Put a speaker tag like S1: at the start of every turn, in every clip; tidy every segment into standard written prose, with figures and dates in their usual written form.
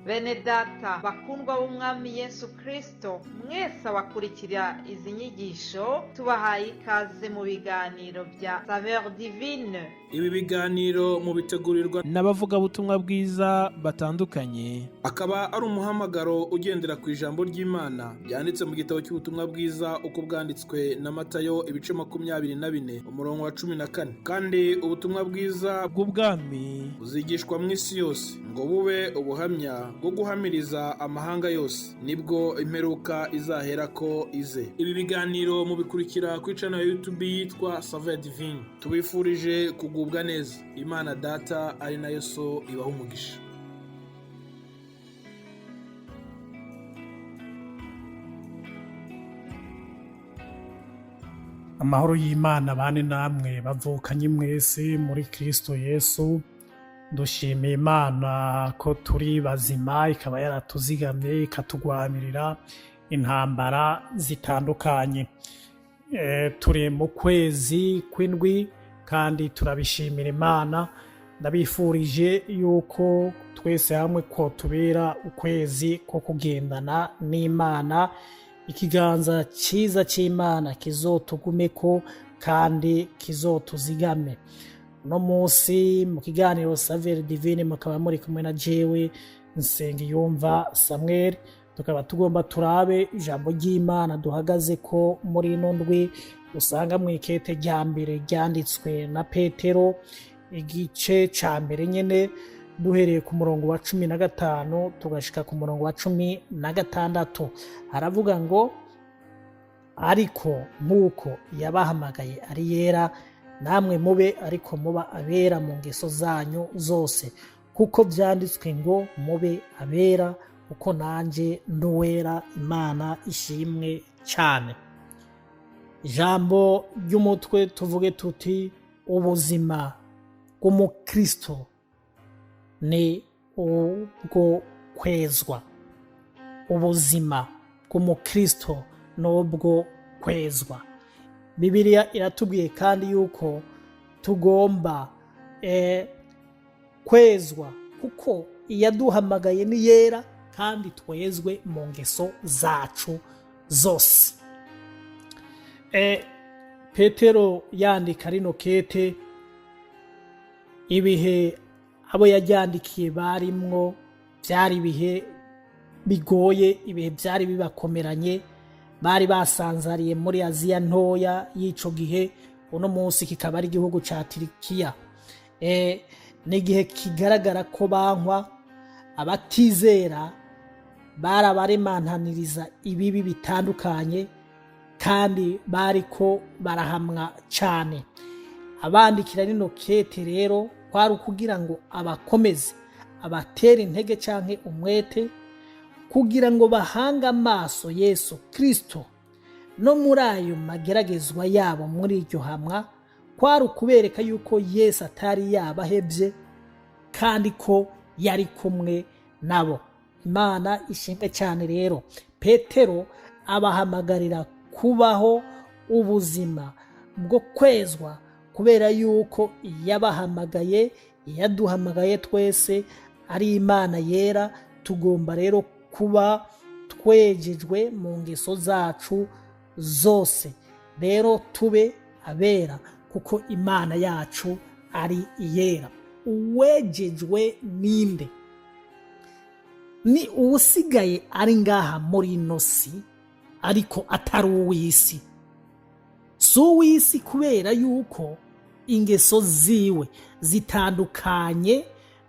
S1: Bene data bakundwa b'umwami Yesu Kristo, mwese abakurikira izi nyigisho tubahaye ikaze mu biganiro bya Saveur Divine.
S2: Ibi biganiro mu bitegurirwa
S3: n'abavugabutumwa bwiza batandukanye,
S2: akaba ari umuhamagaro ugendera ku ijambo ry'Imana byanditse mu gitabo cy'ubutumwa bwiza uko bwanditswe na Matayo ibice 24 umurongo wa 14. Kandi ubutumwa bwiza
S3: bw'ubwami
S2: buzigishwa mu isi yose ngo bube ubuhamya bwo guhamiriza amahanga yose, nibwo imperuka izaherako ize. Ibi biganiro mubikurikira ku channel ya YouTube yitwa Saveur Divine. Tubifurije kugubwa neza. Imana Data ari nayo So ibaha umugisha.
S4: Amahoro y'Imana bane namwe bavukanye mwese muri Kristo Yesu. Dushimiye Imana ko turi bazima, ikaba yaratuzigamye ikatugwamirira intambara zitandukanye. Turi mu kwezi kw'indwi kandi turabishimira Imana. Ndabifurije yuko twese hamwe ko tubera ukwezi ko kugendana n'Imana. Ikiganza cyiza cy'Imana kizotugumeko kandi kizotuzigame. No munsi mu kiganiro Saveur Divine mukaba muri kumwe na jewe Nsengiyumva Samuel. Tukaba tugomba turabe ijambo ry'Imana duhagaze ko muri ino ndwi. Usanga mu ikete rya mbere ryanditswe na Petero igice ca mbere nyene duhereye ku murongo wa 15 tugashika ku murongo wa 16. Haravuga ngo ariko nk'uko yabahamagaye ari yera, namwe mube ariko muba abera mu ngeso zanyu zose, kuko byanditswe ngo mube abera kuko nanje nduwera. Imana ishimwe cyane. Ijambo ry'umutwe tuvuge tuti ubuzima bw'umukristo ni ubwo kwezwa. Ubuzima bw'umukristo n'ubwo kwezwa. Bibiliya iratubwiye kandi yuko tugomba kwezwa kuko iyaduhamagaye ni yera, kandi twezwe mu ngeso zacu zose. Petero yandika rino kete, ibihe abo yajyandikiye barimwo byari ibihe bigoye, ibihe byari bibakomeranye. Bari basanzariye muri Aziya ntoya y'ico gihe. Uno munsi kikaba ari igihugu ca Turikiya. N'igihe kigaragara ko bankwa, abatizera barabaremantaniriza ibibi bitandukanye, kandi bariko barahamwa cyane. Abandikira rino kete rero kwari ukugira ngo abakomeze, abatera intege canke umwete, kugira ngo bahange amaso Yesu Kristo. No muri ayo mageragezwa yabo muri iryo hamwa, kwari ukubereka yuko Yesu atari yabahebye kandi ko yari kumwe nabo. Imana ishimwe cyane. Rero Petero abahamagarira kubaho ubuzima bwo kwezwa, kubera yuko yabahamagaye, yaduhamagaye twese ari Imana yera. Tugomba rero kuba twejejwe mu ngeso zacu zose. Rero tube abera kuko Imana yacu ari yera. Uwejejwe ninde? Ni usigaye ari ngaha muri ino si ariko atari uw'isi. Si uw'isi kubera yuko ingeso ziwe zitandukanye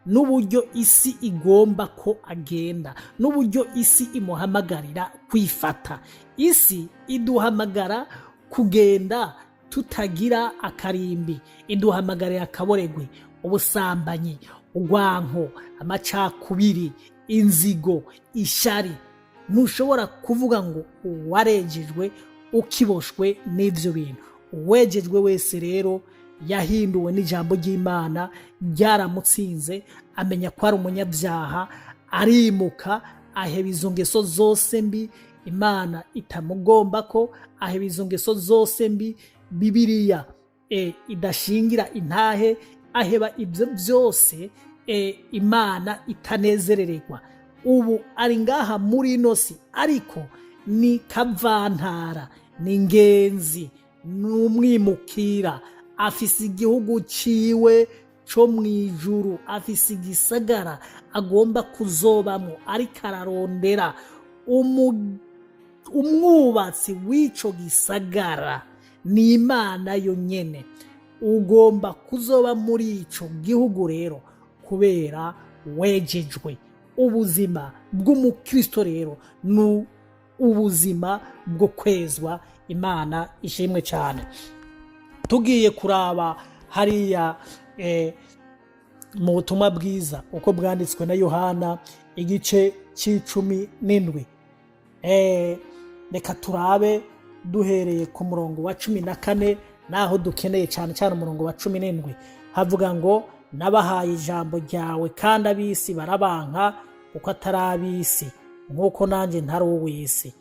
S4: n'uburyo isi igomba ko agenda, n'uburyo isi imuhamagarira kwifata. Isi iduhamagara kugenda tutagira akarimbi, iduhamagarira akaboregwe, ubusambanyi, urwanko, amacakubiri, inzigo, ishari. Ntushobora kuvuga ngo warejejwe ukiboshwe n'ivyo bintu. Uwejejwe wese rero yahinduwe n'ijambo ry'Imana, ryaramutsinze, amenya ko ari umunyabyaha, arimuka, aheba izo ngeso zose mbi Imana itamugomba ko, aheba izo ngeso zose mbi Bibiliya idashingira intahe, aheba ibyo byose Imana itanezerererwa. ubu ari ngaha muri ino si, ariko ni kavantara, ni ingenzi, ni umwimukira, afise igihugu ciwe co mw'ijuru, afise igisagara agomba kuzobamwo, ariko ararondera umwubatsi w'ico gisagara. Ni Imana yonyene. Ugomba kuzoba muri ico gihugu rero kubera wejejwe. Ubuzima bw'umukristo rero ni ubuzima bwo kwezwa. Imana ishimwe cyane. Tugiye kuraba hariya mu butumwa bwiza uko bwanditswe na Yohana igice c'17, reka turabe duhereye ku murongo wa 14 naho dukeneye cyane cyane umurongo wa 17. Havuga ngo nabahaye ijambo ryawe kandi ab'isi barabanka kuko atari ab'isi nk'uko nanjye ntari uw'isi.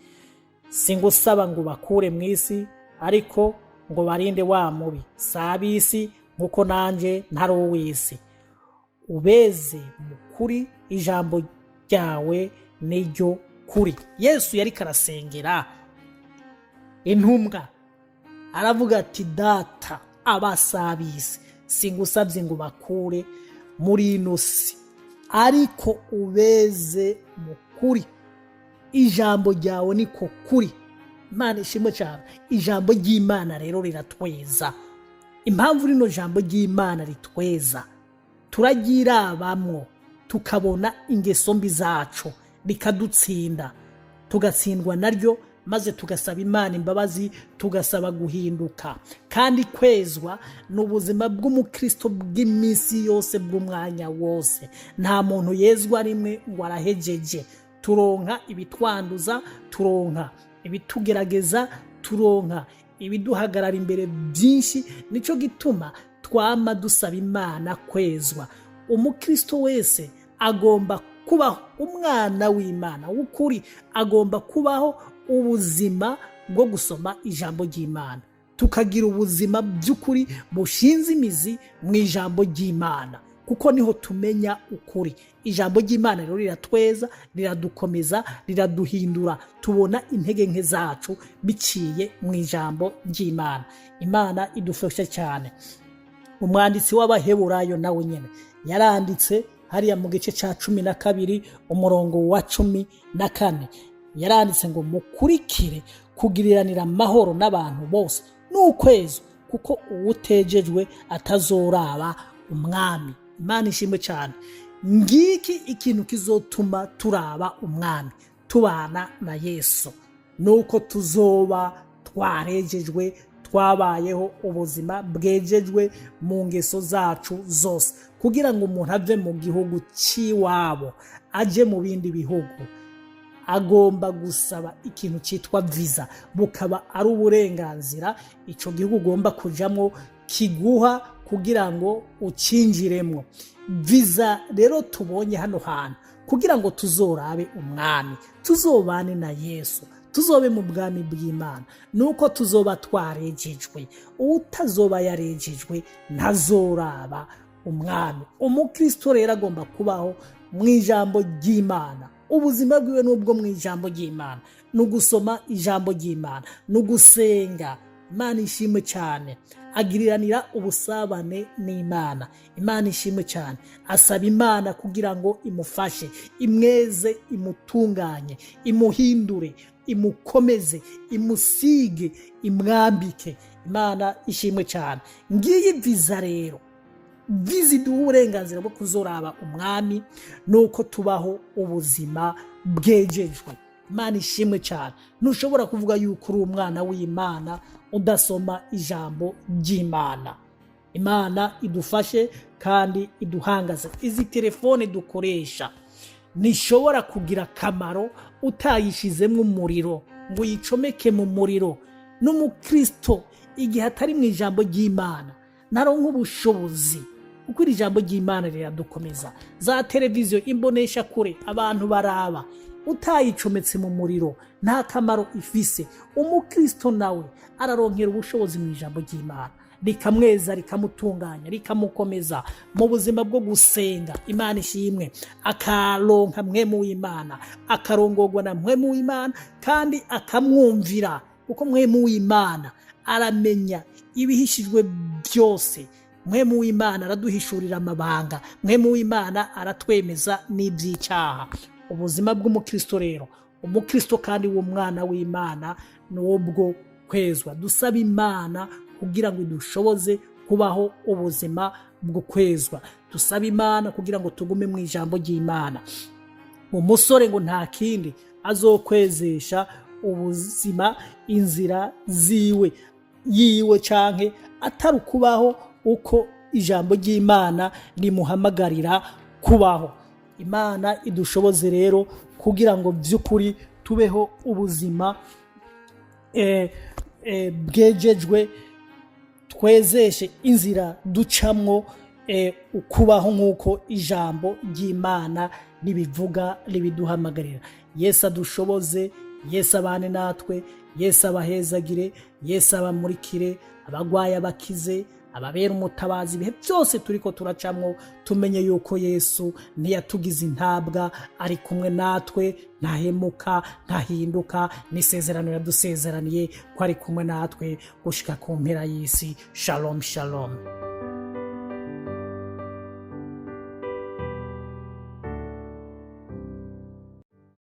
S4: Singusaba ngo bakure mu isi, ariko ngo barinde wa mubi. Si ab'isi nk'uko nanjye ntari uw'isi. Ubeze mu kuri, ijambo ryawe niryo kuri. Yesu yari karasengera intumwa, aravuga ati data, abasabisi singusabye ngo bakure muri ino si, ariko ubeze mu kuri. Ijambo ryawe niko kuri. Imana ishimwe cyane. Ijambo ry'Imana rero riratweza. Impamvu rino jambo ry'Imana ritweza, turagirabamwo tukabona ingeso mbi zacu rikadutsinda, tugatsindwa naryo, maze tugasaba Imana imbabazi, tugasaba guhinduka. Kandi kwezwa ni ubuzima bw'umukristo bw'iminsi yose, bw'umwanya wose. Nta muntu yezwa rimwe ngo arahejeje. Turonka ibitwanduza, turonka ibitugerageza, turonka ibiduhagarara imbere byinshi. Nico gituma twama dusaba Imana kwezwa. Umukristo wese agomba kubaho umwana w'Imana w'ukuri, agomba kubaho ubuzima bwo gusoma ijambo ry'Imana, tukagira ubuzima by'ukuri bushinze imizi mu ijambo ry'Imana, kuko niho tumenya ukuri. Ijambo ry'Imana rero riratweza, riradukomeza, riraduhindura, tubona intege nke zacu biciye mu ijambo ry'Imana. Imana idufashe cyane. Umwanditsi w'Abaheburayo nawe nyene yaranditse hariya mu gice ca 12 umurongo wa 14, yaranditse ngo mukurikire kugiriranira amahoro n'abantu bose n'ukwezwa, kuko uwutejejwe atazoraba umwami. Imana ishimwe cyane. Ngiki ikintu kizotuma turaba umwami, tubana na Yesu, nuko tuzoba twarejejwe, twabayeho ubuzima bwejejwe mu ngeso zacu zose. Kugira ngo umuntu ave mu gihugu ciwabo aje mu bindi bihugu, agomba gusaba ikintu cyitwa visa, bukaba ari uburenganzira ico gihugu ugomba kujamwo kiguha kugira ngo ucinjiremwo. Visa rero tubonye hano hantu kugira ngo tuzorabe umwami, tuzobane na Yesu, tuzobe mu bwami bw'Imana, nuko tuzoba twarejejwe. Utazoba yarejejwe ntazoraba umwami. Umukristo rero agomba kubaho mu ijambo ry'Imana. Ubuzima bwiwe nubwo mu ijambo ry'Imana, nugusoma ijambo ry'Imana, nugusenga. Imana ishimwe cyane. Agiriranira ubusabane n'Imana. Imana ishimwe cyane. Asaba Imana kugira ngo imufashe, imweze, imutunganye, imuhindure, imukomeze, imusige, imwambike. Imana ishimwe cyane. Ngiyi visa rero, visa iduha uburenganzira bwo kuzoraba umwami, nuko tubaho ubuzima bwejejwe. Imana ishimwe cyane. Ntushobora kuvuga yuko uri umwana w'Imana udasoma ijambo ry'Imana. Imana idufashe kandi iduhangaze. Izi telefone dukoresha nishobora kugira akamaro utayishizemo umuriro ngo yicomeke mu muriro. N'umukristo igihe atari mu ijambo ry'Imana naronka ubushobozi, kuko iri jambo ry'Imana riradukomeza. Za televiziyo, imbonesha kure abantu baraba, utayicometse mu muriro nta kamaro ifise. Umukristo nawe araronkera ubushobozi mu ijambo ry'Imana. rikamweza rikamutunganya rikamukomeza mu buzima bwo gusenga. Imana ishimwe, akaronka mpwemu w'Imana, akarongorwa na mpwemu w'Imana kandi akamwumvira, kuko mpwemu w'Imana aramenya ibihishijwe byose. Mpwemu w'Imana araduhishurira amabanga, mpwemu w'Imana aratwemeza n'iby'icyaha. Ubuzima bw'umukristo rero, umukristo kandi w'umwana w'Imana n'ubwo kwezwa. Dusaba Imana kugira ngo idushoboze kubaho ubuzima bwo kwezwa. Dusaba Imana kugira ngo tugume mu ijambo ry'Imana. Umusore ngo nta kindi azokwezesha ubuzima inzira yiwe canke atari kubaho uko ijambo ry'Imana rimuhamagarira kubaho. Imana idushoboze rero kugira ngo by'ukuri tubeho ubuzima bwejejwe, twezeshe inzira ducamwo ukubaho nk'uko ijambo ry'Imana ribivuga ribiduhamagarira. Yesu adushoboze, Yesu abane natwe, Yesu abahezagire, Yesu abamurikire, abagwaye abakize, ababera umutabazi ibihe byose turiko turacamwo. Tumenye yuko Yesu ntiyatugize intabwa, ari kumwe natwe, ntahemuka, ntahinduka. N'isezerano yadusezeraniye ko ari kumwe natwe gushika ku mpera y'isi. Shalom shalom.